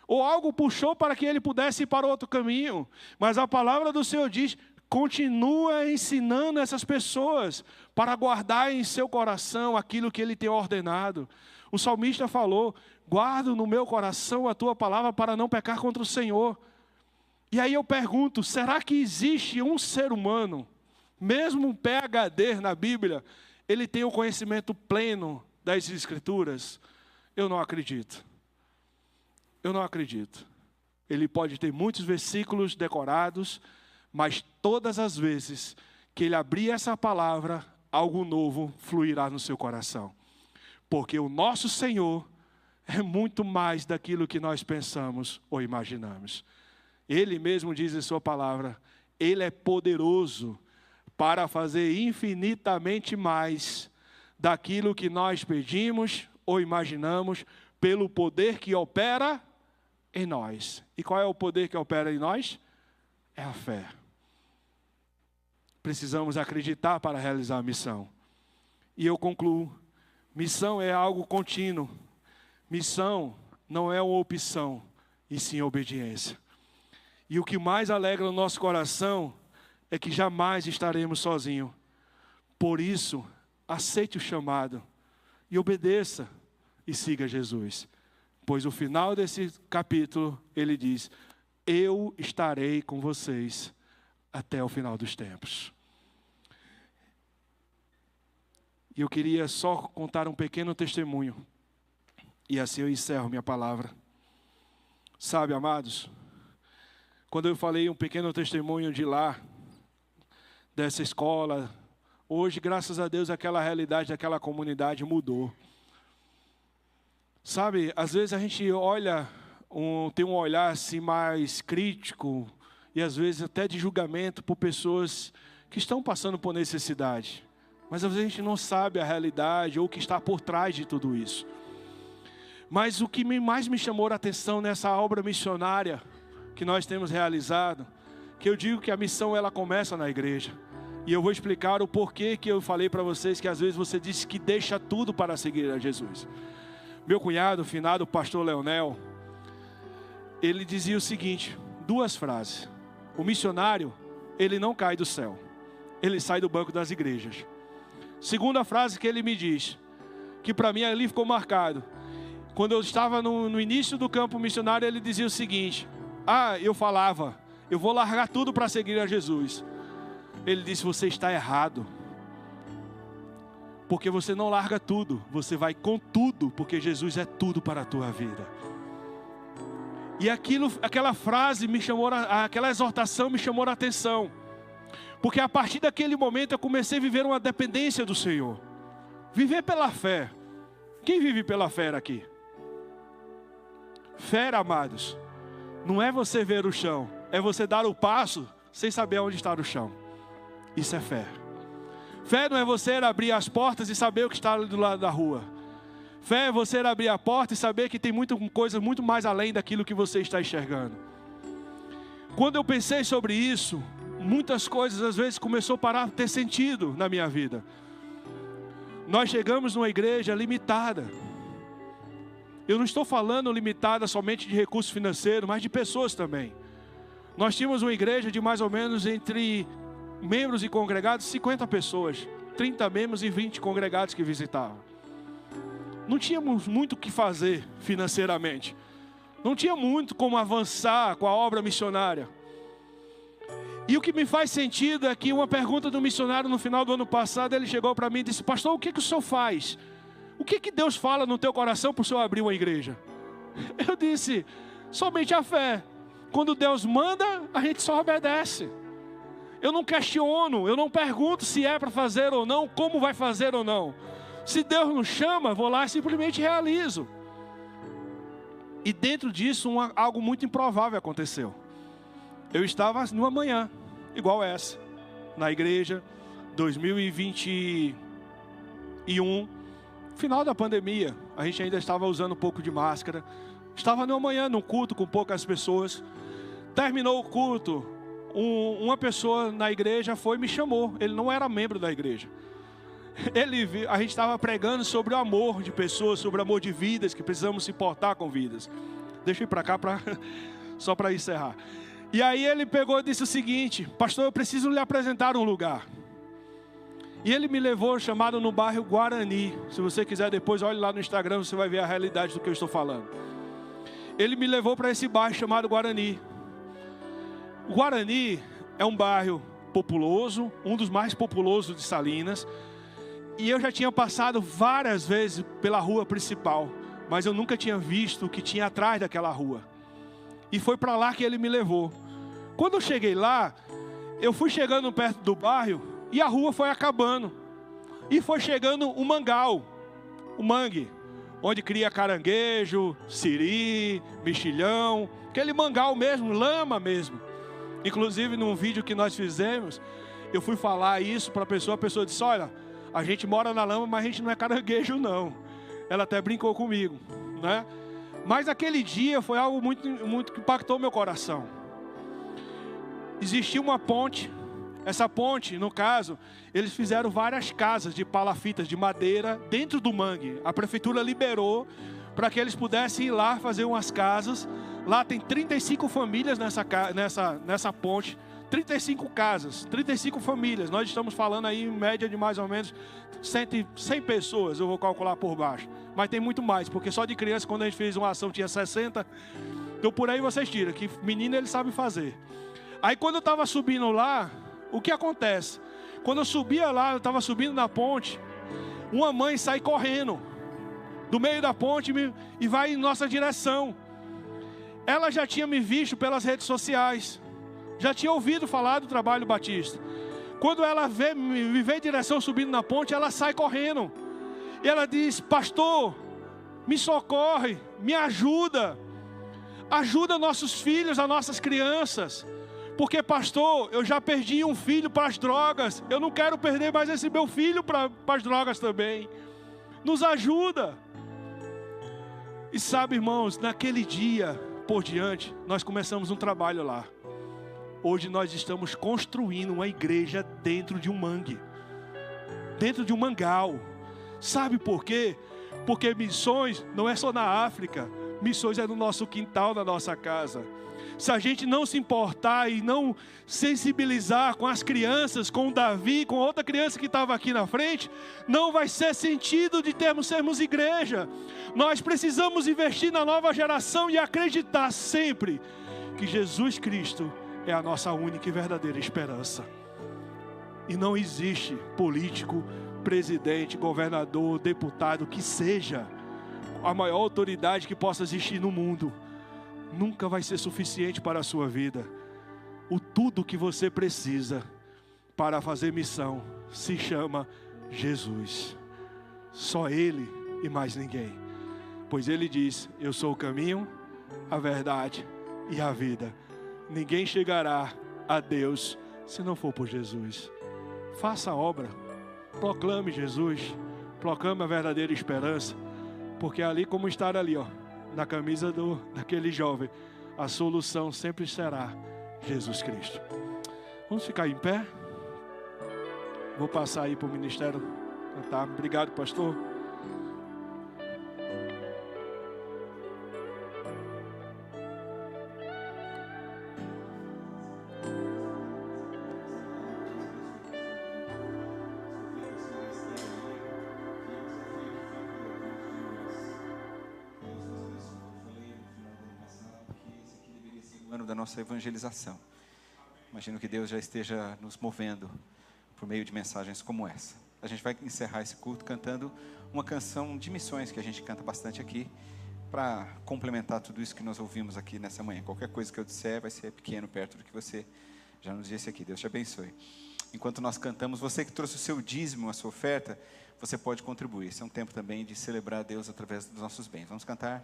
Ou algo puxou para que ele pudesse ir para outro caminho. Mas a palavra do Senhor diz, continua ensinando essas pessoas para guardar em seu coração aquilo que ele tem ordenado. O salmista falou, guardo no meu coração a tua palavra para não pecar contra o Senhor. E aí eu pergunto, será que existe um ser humano, mesmo um PhD na Bíblia, ele tem o conhecimento pleno das Escrituras? Eu não acredito. Eu não acredito. Ele pode ter muitos versículos decorados, mas todas as vezes que ele abrir essa palavra, algo novo fluirá no seu coração. Porque o nosso Senhor é muito mais daquilo que nós pensamos ou imaginamos. Ele mesmo diz em sua palavra, ele é poderoso para fazer infinitamente mais daquilo que nós pedimos ou imaginamos, pelo poder que opera em nós. E qual é o poder que opera em nós? É a fé. Precisamos acreditar para realizar a missão. E eu concluo, missão é algo contínuo. Missão não é uma opção, e sim obediência. E o que mais alegra o nosso coração é que jamais estaremos sozinhos. Por isso, aceite o chamado e obedeça e siga Jesus. Pois o final desse capítulo, ele diz, eu estarei com vocês até o final dos tempos. E eu queria só contar um pequeno testemunho. E assim eu encerro minha palavra. Sabe, amados, quando eu falei um pequeno testemunho de lá, dessa escola, Hoje, graças a Deus, aquela realidade daquela comunidade mudou. Sabe, às vezes a gente olha, tem um olhar assim mais crítico e às vezes até de julgamento por pessoas que estão passando por necessidade. Mas às vezes a gente não sabe a realidade ou o que está por trás de tudo isso. Mas o que mais me chamou a atenção nessa obra missionária que nós temos realizado, que eu digo que a missão ela começa na igreja. E eu vou explicar o porquê que eu falei para vocês que às vezes você disse que deixa tudo para seguir a Jesus. Meu cunhado, o finado pastor Leonel, ele dizia o seguinte, 2 frases. O missionário, ele não cai do céu, ele sai do banco das igrejas. Segunda frase que ele me diz, que para mim ali ficou marcado. Quando eu estava no início do campo missionário, ele dizia o seguinte, eu falava, eu vou largar tudo para seguir a Jesus. Ele disse, você está errado. Porque você não larga tudo, você vai com tudo, porque Jesus é tudo para a tua vida. E aquela frase me chamou, aquela exortação me chamou a atenção. Porque a partir daquele momento eu comecei a viver uma dependência do Senhor. Viver pela fé. Quem vive pela fé aqui? Fé, amados, não é você ver o chão, é você dar o passo sem saber onde está o chão. Isso é fé. Fé não é você abrir as portas e saber o que está do lado da rua. Fé é você abrir a porta e saber que tem muita coisa muito mais além daquilo que você está enxergando. Quando eu pensei sobre isso, muitas coisas às vezes começou a parar a ter sentido na minha vida. Nós chegamos numa igreja limitada. Eu não estou falando limitada somente de recursos financeiros, mas de pessoas também. Nós tínhamos uma igreja de mais ou menos entre membros e congregados, 50 pessoas. 30 membros e 20 congregados que visitavam. Não tínhamos muito o que fazer financeiramente. Não tinha muito como avançar com a obra missionária. E o que me faz sentido é que uma pergunta do missionário no final do ano passado, ele chegou para mim e disse, pastor, o que o senhor faz? O que Deus fala no teu coração para o senhor abrir uma igreja? Eu disse, somente a fé. Quando Deus manda, a gente só obedece. Eu não questiono, eu não pergunto se é para fazer ou não, como vai fazer ou não. Se Deus nos chama, vou lá e simplesmente realizo. E dentro disso, algo muito improvável aconteceu. Eu estava numa manhã, igual essa, na igreja, 2021, final da pandemia, a gente ainda estava usando um pouco de máscara. Estava numa manhã, num culto com poucas pessoas. Terminou o culto, uma pessoa na igreja foi e me chamou. Ele não era membro da igreja. A gente estava pregando sobre o amor de pessoas, sobre o amor de vidas, que precisamos se importar com vidas. Deixa eu ir para cá, só para encerrar. E aí ele pegou e disse o seguinte, pastor, eu preciso lhe apresentar um lugar. E ele me levou, chamado no bairro Guarani. Se você quiser depois, olhe lá no Instagram, você vai ver a realidade do que eu estou falando. Ele me levou para esse bairro chamado Guarani. O Guarani é um bairro populoso, um dos mais populosos de Salinas. E eu já tinha passado várias vezes pela rua principal, mas eu nunca tinha visto o que tinha atrás daquela rua. E foi para lá que ele me levou. Quando eu cheguei lá, eu fui chegando perto do bairro e a rua foi acabando. E foi chegando o mangal, o mangue, onde cria caranguejo, siri, mexilhão, aquele mangal mesmo, lama mesmo. Inclusive num vídeo que nós fizemos, eu fui falar isso para a pessoa disse, olha, a gente mora na lama, mas a gente não é caranguejo não. Ela até brincou comigo, né? Mas aquele dia foi algo muito que impactou meu coração. Existia uma ponte. Essa ponte, no caso, eles fizeram várias casas de palafitas de madeira dentro do mangue. A prefeitura liberou para que eles pudessem ir lá fazer umas casas. Lá tem 35 famílias nessa ponte. 35 casas, 35 famílias. Nós estamos falando aí em média de mais ou menos 100 pessoas, eu vou calcular por baixo. Mas tem muito mais, porque só de criança, quando a gente fez uma ação, tinha 60. Então por aí vocês tiram, que menino ele sabe fazer. Aí quando eu estava subindo lá, o que acontece? Quando eu subia lá, eu estava subindo na ponte, uma mãe sai correndo do meio da ponte e vai em nossa direção. Ela já tinha me visto pelas redes sociais. Já tinha ouvido falar do Trabalho Batista. Quando ela me vê em direção subindo na ponte, ela sai correndo. E ela diz: pastor, me socorre, me ajuda. Ajuda nossos filhos, as nossas crianças. Porque, pastor, eu já perdi um filho para as drogas. Eu não quero perder mais esse meu filho para as drogas também. Nos ajuda. E sabe, irmãos, naquele dia por diante, nós começamos um trabalho lá. Hoje nós estamos construindo uma igreja dentro de um mangue. Dentro de um mangal. Sabe por quê? Porque missões não é só na África. Missões é no nosso quintal, na nossa casa. Se a gente não se importar e não sensibilizar com as crianças, com o Davi, com outra criança que estava aqui na frente, não vai ser sentido de sermos igreja. Nós precisamos investir na nova geração e acreditar sempre que Jesus Cristo é a nossa única e verdadeira esperança. E não existe político, presidente, governador, deputado, que seja a maior autoridade que possa existir no mundo, nunca vai ser suficiente para a sua vida. O tudo que você precisa para fazer missão se chama Jesus. Só Ele e mais ninguém. Pois Ele diz: eu sou o caminho, a verdade e a vida. Ninguém chegará a Deus se não for por Jesus. Faça a obra, proclame Jesus, proclame a verdadeira esperança. Porque ali, como estar ali, ó, na camisa daquele jovem, a solução sempre será Jesus Cristo. Vamos ficar em pé? Vou passar aí para o ministério cantar. Obrigado, pastor. Da nossa evangelização. Imagino que Deus já esteja nos movendo por meio de mensagens como essa. A gente vai encerrar esse culto cantando uma canção de missões que a gente canta bastante aqui, para complementar tudo isso que nós ouvimos aqui nessa manhã. Qualquer coisa que eu disser vai ser pequeno perto do que você já nos disse aqui. Deus te abençoe. Enquanto nós cantamos, você que trouxe o seu dízimo, a sua oferta, você pode contribuir. Esse é um tempo também de celebrar a Deus através dos nossos bens. Vamos cantar?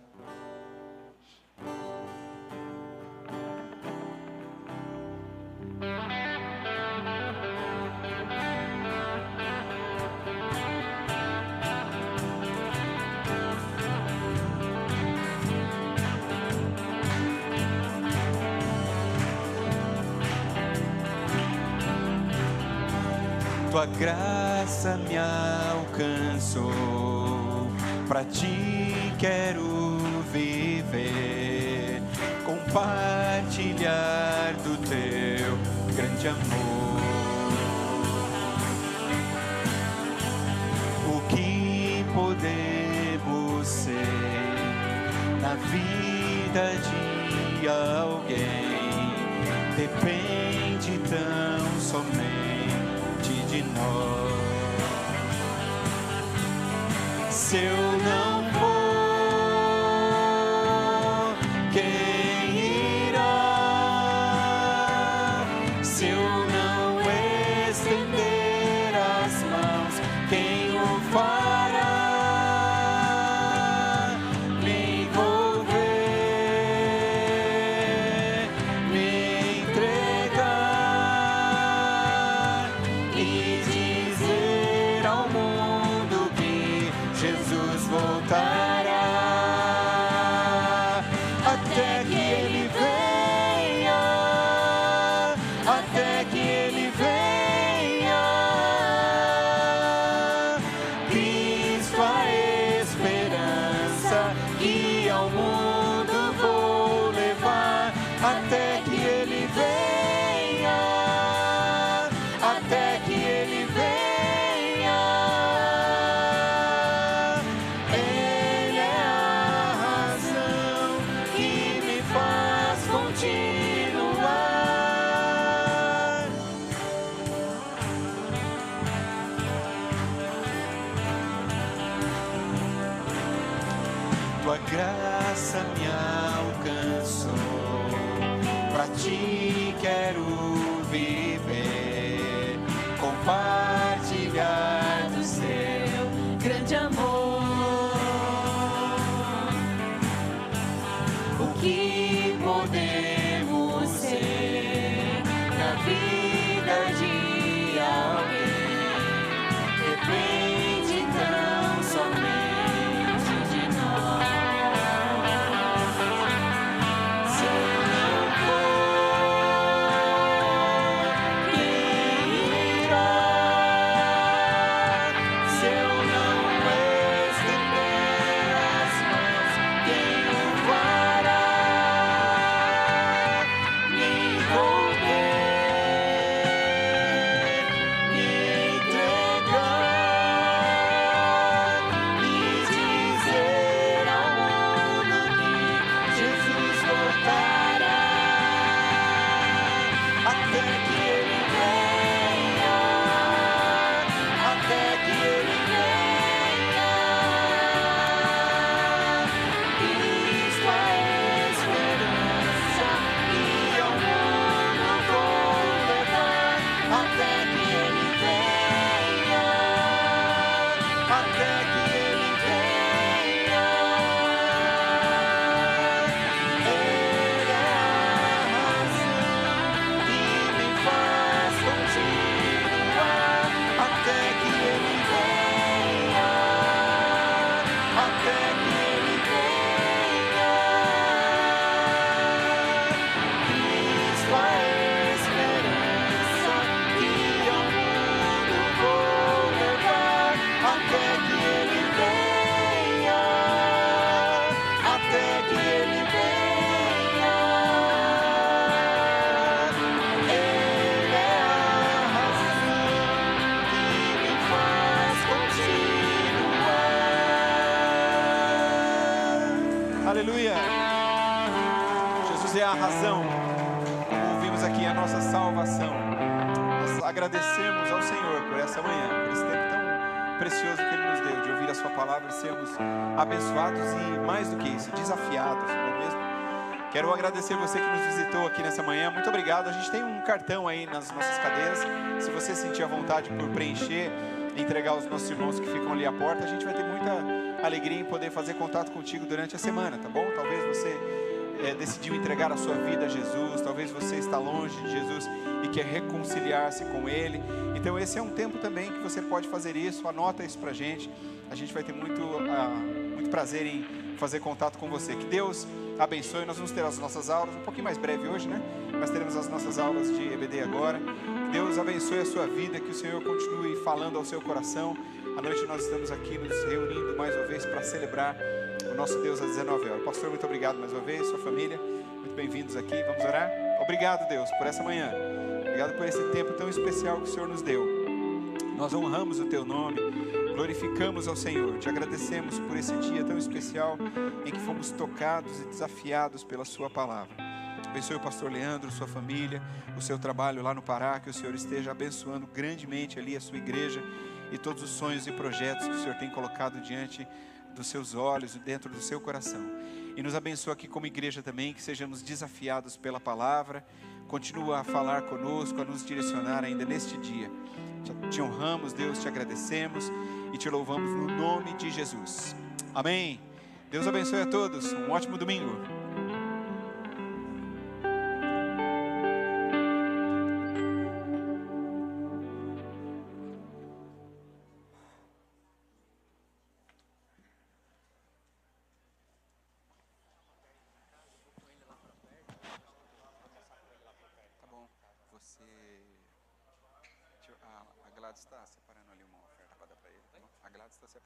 Tua graça me alcançou, pra ti quero viver, compartilhar do teu grande amor. O que podemos ser na vida de alguém depende tão somente de nós. Se eu não vou, quem irá? Se eu não estender as mãos, quem o fará? Me envolver, me entregar e dizer ao mundo que Jesus voltará, até que Ele venha, até que Ele venha. Cristo a esperança que ao mundo vou levar, até que Ele venha, até que Ele venha. Ele é a razão que me faz continuar. Tua graça me alcançou, pra ti quero viver, Aleluia. Jesus é a razão, como ouvimos aqui, a nossa salvação. Nós agradecemos ao Senhor por essa manhã, por esse tempo tão precioso que Ele nos deu, de ouvir a sua palavra e sermos abençoados e, mais do que isso, desafiados, não é mesmo? Quero agradecer você que nos visitou aqui nessa manhã. Muito obrigado. A gente tem um cartão aí nas nossas cadeiras. Se você sentir a vontade por preencher e entregar aos nossos irmãos que ficam ali à porta, a gente vai ter muita alegria em poder fazer contato contigo durante a semana, tá bom? Talvez você decidiu entregar a sua vida a Jesus, talvez você está longe de Jesus e quer reconciliar-se com Ele. Então esse é um tempo também que você pode fazer isso. Anota isso pra gente. A gente vai ter muito prazer em fazer contato com você. Que Deus abençoe. Nós vamos ter as nossas aulas um pouquinho mais breve hoje, né? Mas teremos as nossas aulas de EBD agora. Que Deus abençoe a sua vida, que o Senhor continue falando ao seu coração. À noite nós estamos aqui nos reunindo mais uma vez para celebrar o nosso Deus às 19 horas. Pastor, muito obrigado mais uma vez, sua família, muito bem-vindos aqui. Vamos orar? Obrigado, Deus, por essa manhã. Obrigado por esse tempo tão especial que o Senhor nos deu. Nós honramos o teu nome, glorificamos ao Senhor, te agradecemos por esse dia tão especial em que fomos tocados e desafiados pela sua palavra. Abençoe o pastor Leandro, sua família, o seu trabalho lá no Pará, que o Senhor esteja abençoando grandemente ali a sua igreja e todos os sonhos e projetos que o Senhor tem colocado diante dos seus olhos e dentro do seu coração. E nos abençoa aqui como igreja também, que sejamos desafiados pela palavra. Continua a falar conosco, a nos direcionar ainda neste dia. Te honramos, Deus, te agradecemos e te louvamos no nome de Jesus. Amém. Deus abençoe a todos. Um ótimo domingo. A Gladys está separando ali uma oferta para dar para ele. A Gladys está separando.